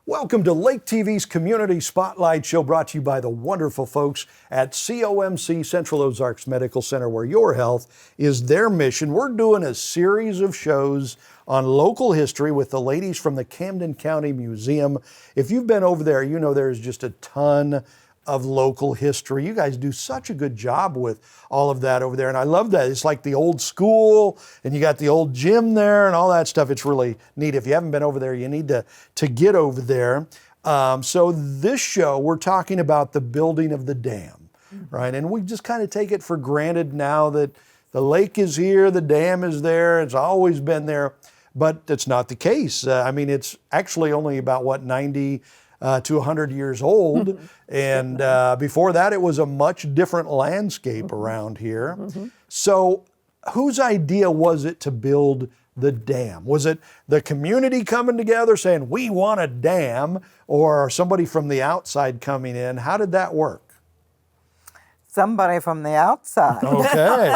Welcome to Lake TV's Community Spotlight Show, brought to you by the wonderful folks at COMC Central Ozarks Medical Center, where your health is their mission. We're doing a series of shows on local history with the ladies from the Camden County Museum. If you've been over there, you know there's just a ton of local history. You guys do such a good job with all of that over there, and I love that. It's like the old school, and you got the old gym there and all that stuff. It's really neat. If you haven't been over there, you need to get over there. So this show, we're talking about the building of the dam, right? And we just kind of take it for granted now that the lake is here, the dam is there, it's always been there, but that's not the case. I mean, it's actually only about, 90 to 100 years old. And before that, it was a much different landscape around here. So whose idea was it to build the dam? Was it the community coming together saying, we want a dam, or somebody from the outside coming in? How did that work? Somebody from the outside. Okay.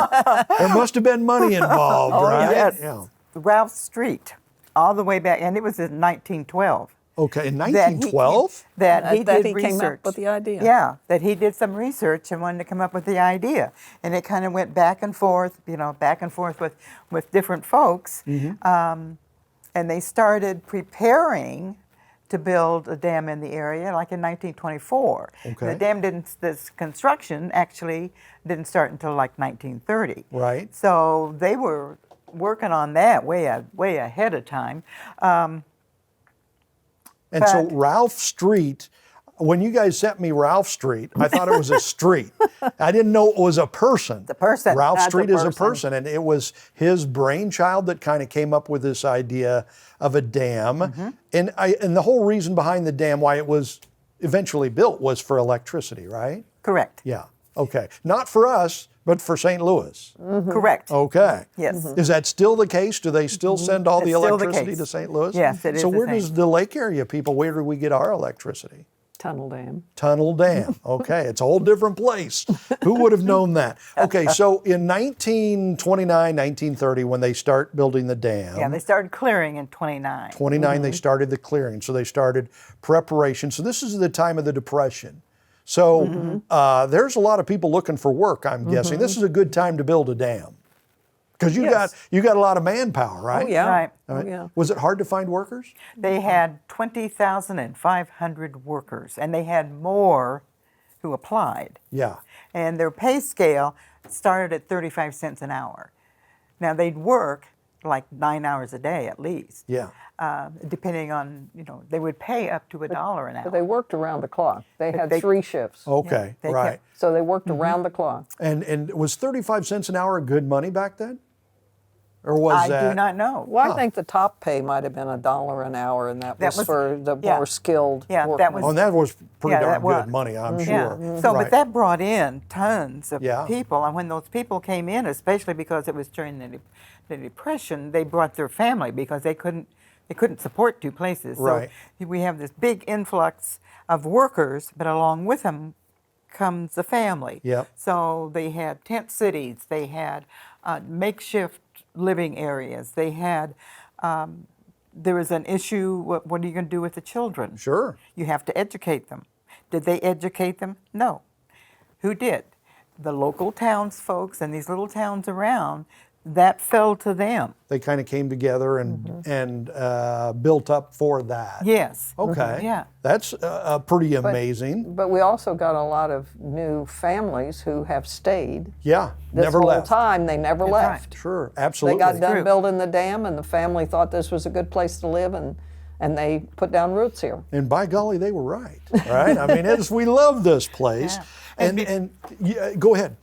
There must have been money involved, right? Yes. Yeah. Ralph Street, all the way back, and it was in 1912. Okay, in 1912? That he did he research. came up with the idea. Yeah, that he did some research and wanted to come up with the idea. And it kind of went back and forth with different folks. And they started preparing to build a dam in the area, like in 1924. Okay. This construction actually didn't start until like 1930. Right. So they were working on that way ahead of time. And so Ralph Street, when you guys sent me Ralph Street, I thought it was a street. I didn't know it was a person. The person. Ralph That's Street a is a person. person, and it was his brainchild that kind of came up with this idea of a dam. And the whole reason behind the dam, why it was eventually built, was for electricity, right? Correct. Yeah. Okay. Not for us, but for St. Louis. Correct. Okay. Yes. Is that still the case? Do they still send all the It's still the electricity case. to St. Louis? Yes, it is So the where same. does the lake area people, where do we get our electricity? Tunnel dam. Tunnel Dam. Okay, it's a whole different place. Who would have known that? Okay, so in 1929, 1930, when they start building the dam, Yeah, they started clearing in 29. 29, they started the clearing. So they started preparation. So this is the time of the Depression. So there's a lot of people looking for work, I'm guessing. This is a good time to build a dam. Because you got a lot of manpower, right? Oh, yeah. Right. All right. Oh, yeah. Was it hard to find workers? They had 20,500 workers, and they had more who applied. Yeah. And their pay scale started at 35 cents an hour. Now, they'd work like 9 hours a day at least. Yeah. Depending on, they would pay up to $1 an hour. But they worked around the clock. They had they- 3 shifts. Okay, they right. kept- So they worked around the clock. And was 35 cents an hour good money back then? Or was I that? do not know. Well, I think the top pay might have been $1 an hour, and that was for the yeah. more skilled Yeah, that workmen. was- Oh, and that was pretty Yeah, darn that was. good money, I'm Yeah. sure. So, Right. but that brought in tons of Yeah. people, and when those people came in, especially because it was during the Depression, they brought their family because they couldn't support 2 places. Right. So we have this big influx of workers, but along with them comes the family. Yep. So they had tent cities, they had makeshift living areas, they had. There was an issue. What are you going to do with the children? Sure. You have to educate them. Did they educate them? No. Who did? The local townsfolk and these little towns around, that fell to them. They kind of came together and built up for that. Yes. Okay. Yeah. That's pretty amazing. But we also got a lot of new families who have stayed. Yeah. This Never whole left. time, they never That's left. right. Sure. They Absolutely. got done True. building the dam, and the family thought this was a good place to live, and they put down roots here. And by golly, they were right. Right. I mean, we love this place. Yeah. And go ahead.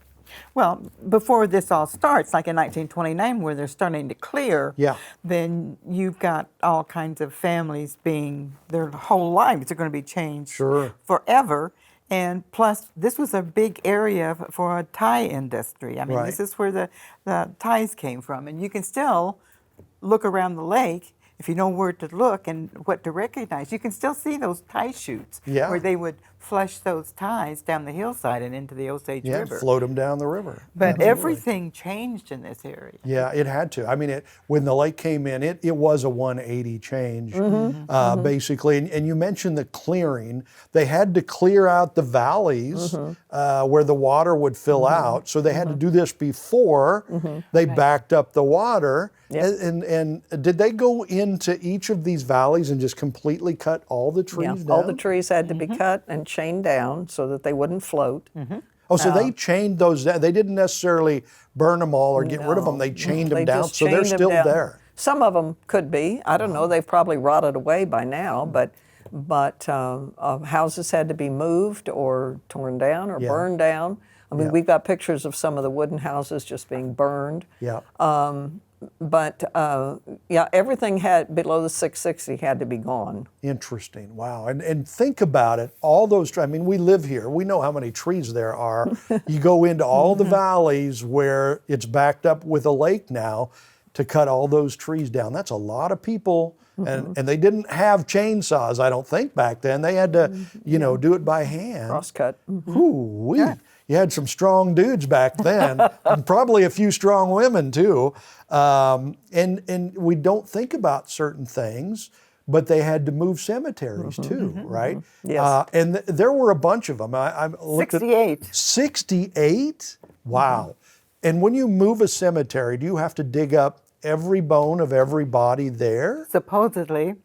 Well, before this all starts, like in 1929, where they're starting to clear, Yeah. then you've got all kinds of families their whole lives are going to be changed Sure. forever. And plus, this was a big area for a tie industry. I mean, Right. this is where the ties came from. And you can still look around the lake if you know where to look and what to recognize, you can still see those tie chutes Yeah. where they would flush those ties down the hillside and into the Osage Yeah, River. float them down the river. But Absolutely. everything changed in this area. Yeah, it had to. I mean, when the lake came in, it was a 180 change, basically. And you mentioned the clearing. They had to clear out the valleys where the water would fill out. So they had to do this before they backed up the water. Yep. And did they go into each of these valleys and just completely cut all the trees down? All the trees had to be cut and chained down so that they wouldn't float. Oh, so they chained those down. They didn't necessarily burn them all or get rid of them. They No. chained them They down, just so they're chained them still down. there. Some of them could be. I don't know. They've probably rotted away by now, but houses had to be moved or torn down or burned down. I mean, we've got pictures of some of the wooden houses just being burned. Yeah. But everything had below the 660 had to be gone. Interesting. Wow. And think about it. All those, I mean, we live here. We know how many trees there are. You go into all the valleys where it's backed up with a lake now to cut all those trees down. That's a lot of people. And they didn't have chainsaws, I don't think, back then. They had to, do it by hand. Crosscut. Ooh-wee. You had some strong dudes back then, and probably a few strong women too. And we don't think about certain things, but they had to move cemeteries too, right? Yes. And there were a bunch of them. I looked 68. 68? Wow. And when you move a cemetery, do you have to dig up every bone of every body there? Supposedly,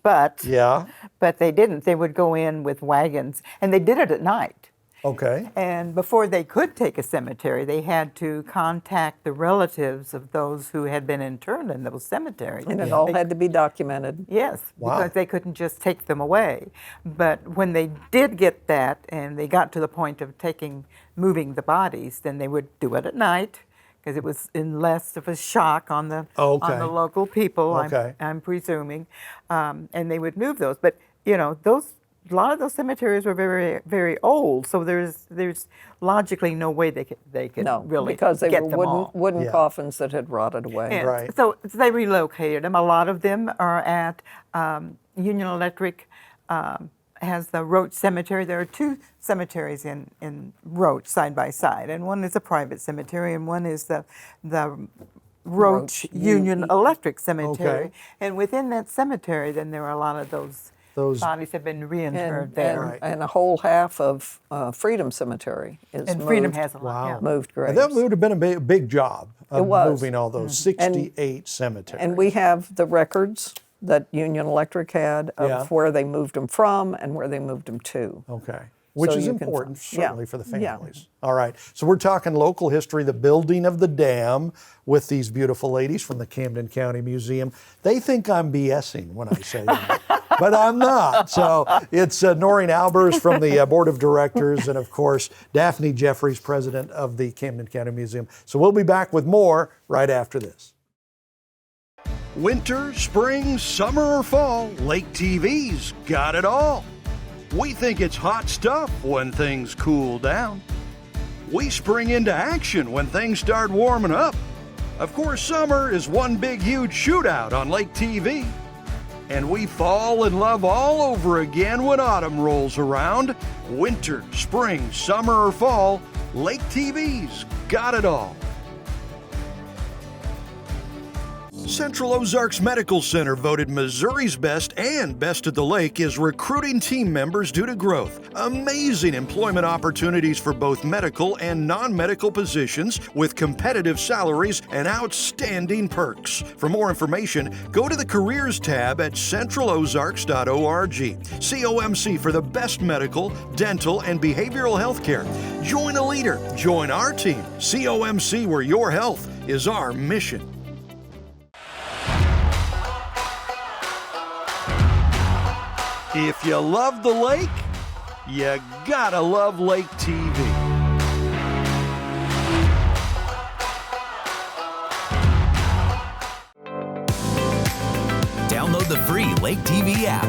but Yeah. but they didn't. They would go in with wagons, and they did it at night. Okay. And before they could take a cemetery, they had to contact the relatives of those who had been interned in those cemeteries. And it all had to be documented. Yes, Wow. because they couldn't just take them away. But when they did get that, and they got to the point of moving the bodies, then they would do it at night, because it was in less of a shock on the local people. Okay. I'm presuming, and they would move those. But a lot of those cemeteries were very, very old, so there's logically no way they could No, really because they get were them all. wooden Yeah. coffins that had rotted away. And Right. So they relocated them. A lot of them are at Union Electric has the Roach Cemetery. There are two cemeteries in Roach side by side, and one is a private cemetery, and one is the Roach Union Electric Cemetery. Okay. And within that cemetery, then there are a lot of those bodies have been reinterred there. And a whole half of Freedom Cemetery is And moved, Freedom has a lot. Yeah. moved graves. And that would have been a big job of It was. moving all those 68 cemeteries. And we have the records that Union Electric had of where they moved them from and where they moved them to. Okay. Which So is you can important, find- certainly, for the Yeah. families. All right. So we're talking local history, the building of the dam with these beautiful ladies from the Camden County Museum. They think I'm BSing when I say that, but I'm not. So it's Noreen Albers from the Board of Directors, and of course, Daphne Jeffries, President of the Camden County Museum. So we'll be back with more right after this. Winter, spring, summer, or fall, Lake TV's got it all. We think it's hot stuff when things cool down. We spring into action when things start warming up. Of course, summer is one big, huge shootout on Lake TV. And we fall in love all over again when autumn rolls around. Winter, spring, summer, or fall, Lake TV's got it all. Central Ozarks Medical Center, voted Missouri's best and best at the lake, is recruiting team members due to growth. Amazing employment opportunities for both medical and non-medical positions with competitive salaries and outstanding perks. For more information, go to the Careers tab at centralozarks.org. COMC for the best medical, dental, and behavioral health care. Join a leader. Join our team. COMC, where your health is our mission. If you love the lake, you gotta love Lake TV. Download the free Lake TV app.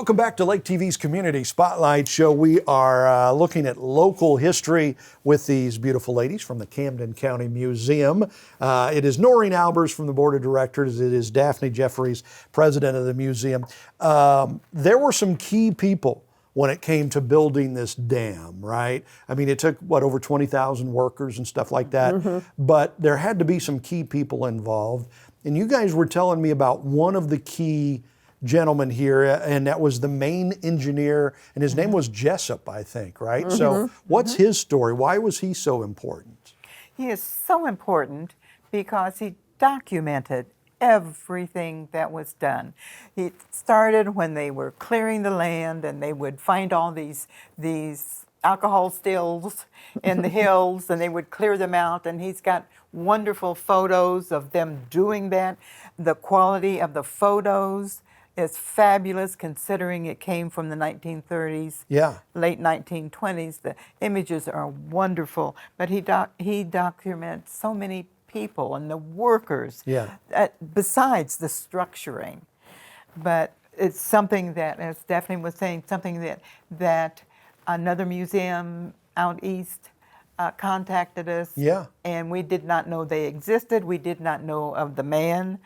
Welcome back to Lake TV's Community Spotlight Show. We are looking at local history with these beautiful ladies from the Camden County Museum. It is Noreen Albers from the Board of Directors. It is Daphne Jeffries, President of the museum. There were some key people when it came to building this dam, right? I mean, it took, over 20,000 workers and stuff like that, but there had to be some key people involved. And you guys were telling me about one of the key gentlemen here, and that was the main engineer, and his name was Jessup, I think, right? So what's his story? Why was he so important? He is so important because he documented everything that was done. He started when they were clearing the land, and they would find all these alcohol stills in the hills, and they would clear them out, and he's got wonderful photos of them doing that. The quality of the photos is fabulous considering it came from the 1930s, late 1920s. The images are wonderful, but he documents so many people and the workers besides the structuring. But it's something that, as Daphne was saying, something that another museum out east contacted us, and we did not know they existed. We did not know of the man,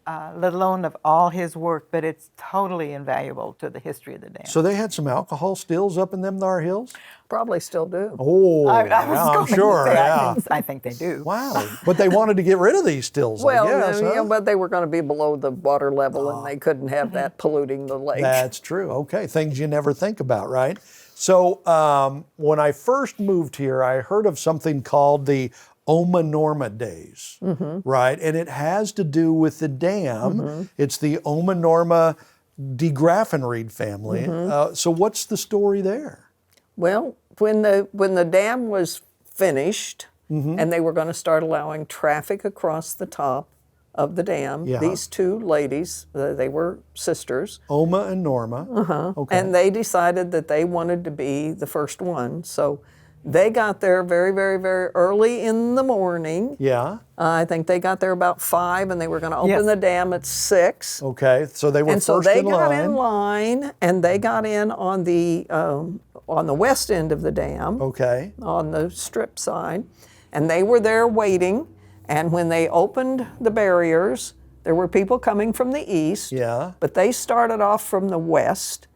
let alone of all his work, but it's totally invaluable to the history of the dam. So they had some alcohol stills up in them thar hills? Probably still do. Oh, I was I'm going to sure, say, I think they do. Wow, but they wanted to get rid of these stills, Well, I guess, huh? but they were going to be below the water level, and they couldn't have that polluting the lake. That's true. Okay, things you never think about, right? So when I first moved here, I heard of something called the Oma Norma days, right? And it has to do with the dam. It's the Oma Norma de Graffenried family. So what's the story there? Well, when the dam was finished and they were going to start allowing traffic across the top of the dam, these two ladies, they were sisters. Oma and Norma. Okay. And they decided that they wanted to be the first one. So they got there very, very, very early in the morning. Yeah. I think they got there about 5, and they were going to open the dam at 6. Okay, so they were And so first they in got line. in line, and they got in on the west end of the dam, Okay. on the strip side, and they were there waiting. And when they opened the barriers, there were people coming from the east, but they started off from the west.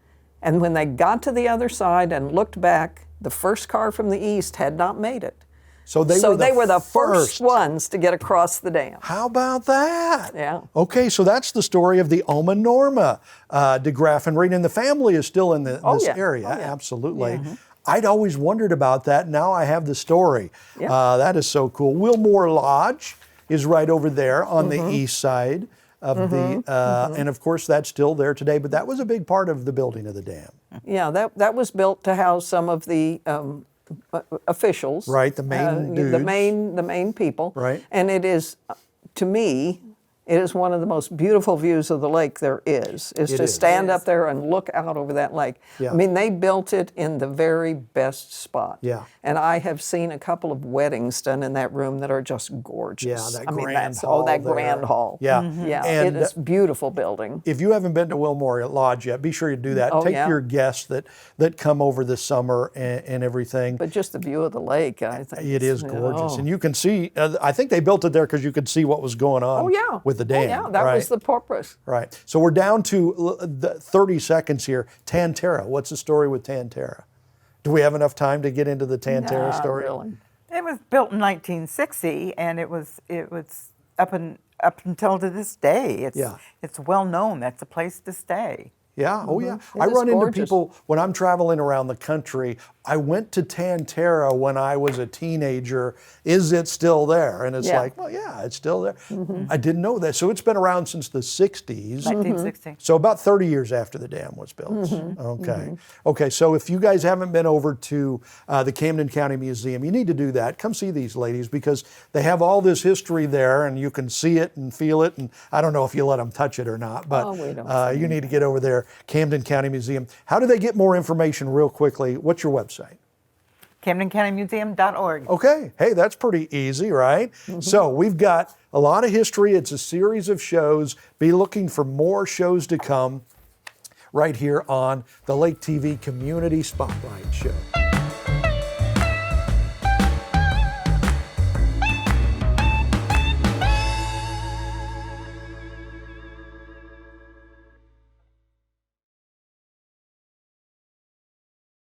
And when they got to the other side and looked back, the first car from the east had not made it. So they were the first ones to get across the dam. How about that? Yeah. Okay, so that's the story of the Oma Norma de Graffenried, and the family is still in this area. Absolutely. I'd always wondered about that. Now I have the story. That is so cool. Wilmore Lodge is right over there on the east side of the, and of course that's still there today, but that was a big part of the building of the dam. Yeah, that was built to house some of the officials. Right, the main dudes. The main people. Right. And it is, to me, it is one of the most beautiful views of the lake there is to stand up there and look out over that lake. I mean, they built it in the very best spot. And I have seen a couple of weddings done in that room that are just gorgeous. That grand hall. that grand hall. Yeah. And it is a beautiful building. If you haven't been to Wilmore Lodge yet, be sure you do that. Take your guests that come over this summer and everything. But just the view of the lake, I think. It is gorgeous. And you can see, I think they built it there because you could see what was going on with the dam. That was the purpose. Right. So we're down to the 30 seconds here. Tantera. What's the story with Tantera? Do we have enough time to get into the Tantera story? Really. It was built in 1960, and it was up until to this day. It's well known. That's a place to stay. Yeah. Oh, yeah. It I is run into gorgeous. people when I'm traveling around the country. I went to Tantera when I was a teenager. Is it still there? And it's like, well, yeah, it's still there. I didn't know that. So it's been around since the 60s. 1960. So about 30 years after the dam was built. Okay. Okay, so if you guys haven't been over to the Camden County Museum, you need to do that. Come see these ladies because they have all this history there and you can see it and feel it. And I don't know if you let them touch it or not, but you need to get over there, Camden County Museum. How do they get more information real quickly? What's your website? CamdenCountyMuseum.org. Okay. Hey, that's pretty easy, right? So we've got a lot of history. It's a series of shows. Be looking for more shows to come. right here on the Lake TV Community Spotlight Show.